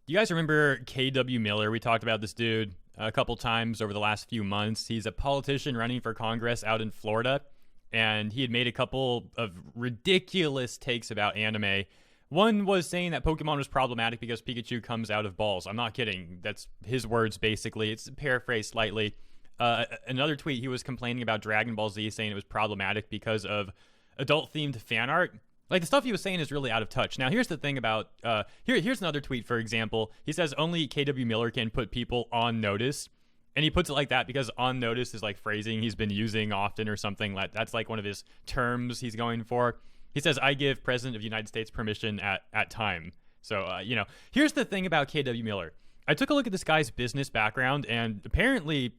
Do you guys remember KW Miller? We talked about this dude a couple times over the last few months. He's a politician running for Congress out in Florida, and he had made a couple of ridiculous takes about anime. One was saying that Pokemon was problematic because Pikachu comes out of balls. I'm not kidding. That's his words, basically. It's paraphrased slightly. Another tweet, he was complaining about Dragon Ball Z, saying it was problematic because of adult-themed fan art. Like, the stuff he was saying is really out of touch. Now, here's the thing about... Here's another tweet, for example. He says only KW Miller can put people on notice. And he puts it like that because on notice is, like, phrasing he's been using often or something. That's, like, one of his terms he's going for. He says, I give President of the United States permission at time. So, here's the thing about KW Miller. I took a look at this guy's business background, and apparently,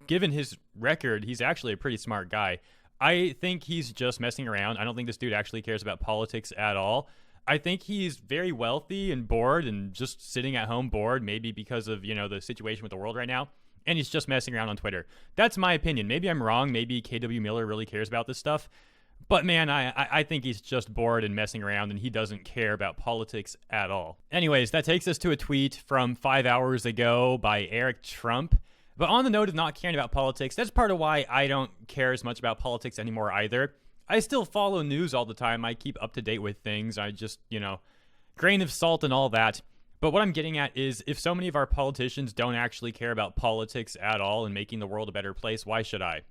given his record, he's actually a pretty smart guy. I think he's just messing around. I don't think this dude actually cares about politics at all. I think he's very wealthy and bored and just sitting at home bored, maybe because of, the situation with the world right now. And he's just messing around on Twitter. That's my opinion. Maybe I'm wrong. Maybe KW Miller really cares about this stuff. But man, I think he's just bored and messing around, and he doesn't care about politics at all. Anyways, that takes us to a tweet from 5 hours ago by Eric Trump. But on the note of not caring about politics, that's part of why I don't care as much about politics anymore either. I still follow news all the time. I keep up to date with things. I just, grain of salt and all that. But what I'm getting at is if so many of our politicians don't actually care about politics at all and making the world a better place, why should I?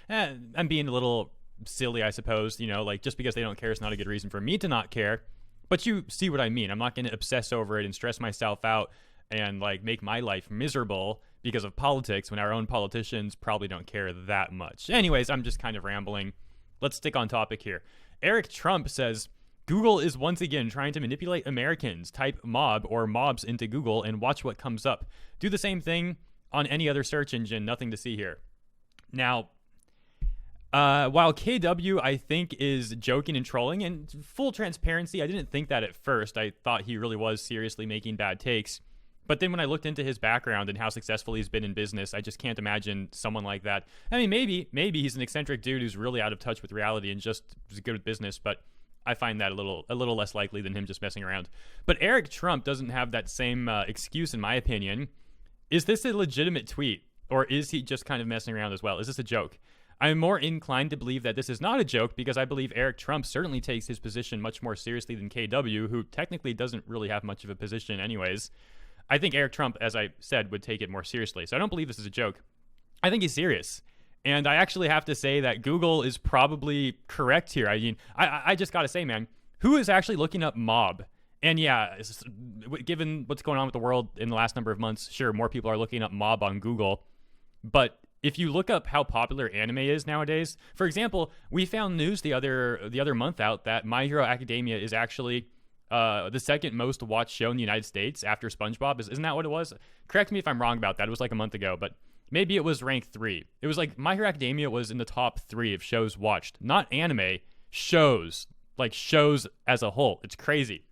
I'm being a little silly, I suppose. Just because they don't care is not a good reason for me to not care. But you see what I mean. I'm not going to obsess over it and stress myself out and make my life miserable because of politics when our own politicians probably don't care that much. Anyways, I'm just kind of rambling. Let's stick on topic here. Eric Trump says, Google is once again trying to manipulate Americans. Type mob or mobs into Google and watch what comes up. Do the same thing on any other search engine. Nothing to see here. Now, while KW, I think, is joking and trolling, and full transparency, I didn't think that at first. I thought he really was seriously making bad takes. But then when I looked into his background and how successful he's been in business, I just can't imagine someone like that. I mean, maybe he's an eccentric dude who's really out of touch with reality and just is good at business, but I find that a little less likely than him just messing around. But Eric Trump doesn't have that same excuse, in my opinion. Is this a legitimate tweet, or is he just kind of messing around as well? Is this a joke? I'm more inclined to believe that this is not a joke because I believe Eric Trump certainly takes his position much more seriously than KW, who technically doesn't really have much of a position anyways. I think Eric Trump, as I said, would take it more seriously. So I don't believe this is a joke. I think he's serious. And I actually have to say that Google is probably correct here. I mean, I just got to say, man, who is actually looking up mob? And yeah, given what's going on with the world in the last number of months, sure, more people are looking up mob on Google. But if you look up how popular anime is nowadays, for example, we found news the other month out that My Hero Academia is actually the second most watched show in the United States after SpongeBob. Isn't that what it was? Correct me if I'm wrong about that. It was like a month ago, but maybe it was ranked 3. It was like My Hero Academia was in the top 3 of shows watched. Not anime, shows. Like shows as a whole. It's crazy.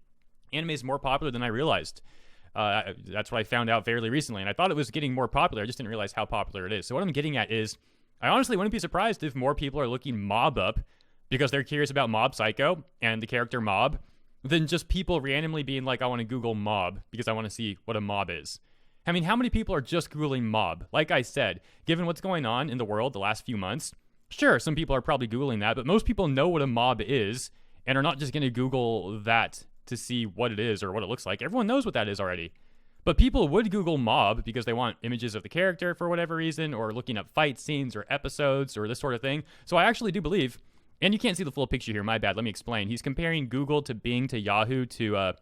Anime is more popular than I realized. That's what I found out fairly recently, and I thought it was getting more popular. I just didn't realize how popular it is. So what I'm getting at is, I honestly wouldn't be surprised if more people are looking mob up because they're curious about Mob Psycho and the character Mob than just people randomly being like, I want to Google mob because I want to see what a mob is. I mean, how many people are just Googling mob? Like I said, given what's going on in the world the last few months, sure, some people are probably Googling that, but most people know what a mob is and are not just going to Google that to see what it is or what it looks like. Everyone knows what that is already. But people would Google mob because they want images of the character for whatever reason, or looking up fight scenes or episodes or this sort of thing. So I actually do believe, and you can't see the full picture here, my bad, let me explain. He's comparing Google to Bing to Yahoo to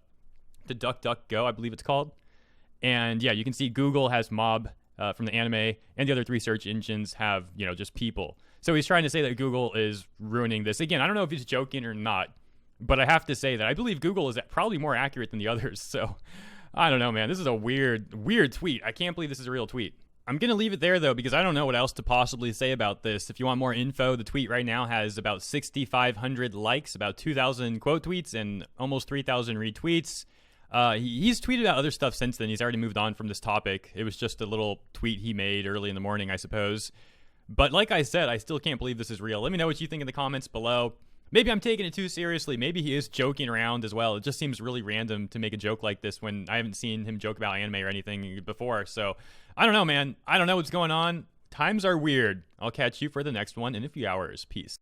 DuckDuckGo, I believe it's called. And yeah, you can see Google has mob from the anime, and the other 3 search engines have, just people. So he's trying to say that Google is ruining this. Again, I don't know if he's joking or not, but I have to say that I believe Google is probably more accurate than the others. So I don't know, man. This is a weird tweet. I can't believe this is a real tweet. I'm going to leave it there, though, because I don't know what else to possibly say about this. If you want more info, the tweet right now has about 6,500 likes, about 2,000 quote tweets, and almost 3,000 retweets. He's tweeted out other stuff since then. He's already moved on from this topic. It was just a little tweet he made early in the morning, I suppose. But like I said, I still can't believe this is real. Let me know what you think in the comments below. Maybe I'm taking it too seriously. Maybe he is joking around as well. It just seems really random to make a joke like this when I haven't seen him joke about anime or anything before. So I don't know, man. I don't know what's going on. Times are weird. I'll catch you for the next one in a few hours. Peace.